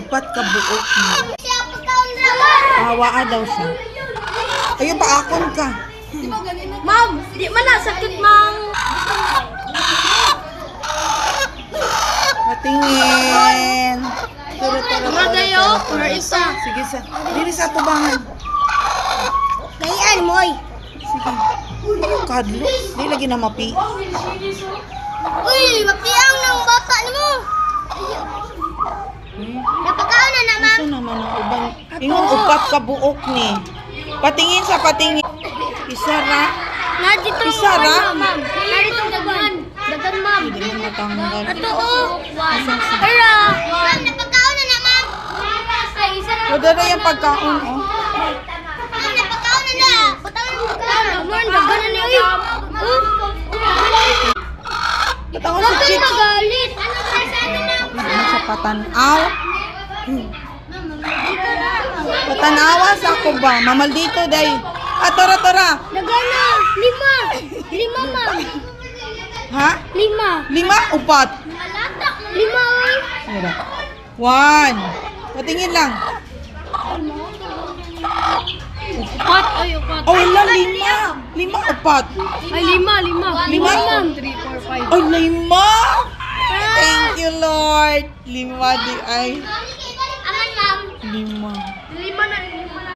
Upat ka buok niya. Hawaa daw siya. Ayun pa, akon ka. Ma'am, di man na sakit, ma'am. Patingin. Turo. Madayo, or isa. Sige sa. Dili sa tubangan. Kayan mo, oy. Sige. Kadlo. Di lagi na mapi. Uy, mapiang ng bata ni mo. Napakaon na na, ma'am. Ito naman ang ubang. Ingon upat ka buok ni. Patingin sa patingin. Isa ra. Nadito Isa ra? ma'am. Nadito dagan. Dagan, ma'am. Hindi mo matanggal. Ato, oh. Pero, ma'am, napakaon na na, ma'am. Ay, isa na. Wala na yung pagkaon, oh. Ma'am, napakaon na na. Patawan mo ka. Ma'am, dagan na niyo, eh. Patangon sa chick. Magalit. Ano ba sa atin na? Ano sa patanaw? Patanawa sa ako ba? Mamal dito, day. Tora. Dagan na. 5. 5, ma'am. Ha? 5. 5? Upat. 5, oy. Mira. 1. Patingin lang. Upat, ay, upat. Oh, wala, 5. 5, upat. Ay, 5. 5? Ma'am. 3, 4, 5. Ay, 5. Thank you, Lord. 5 di ay. Aman, ma'am. 5.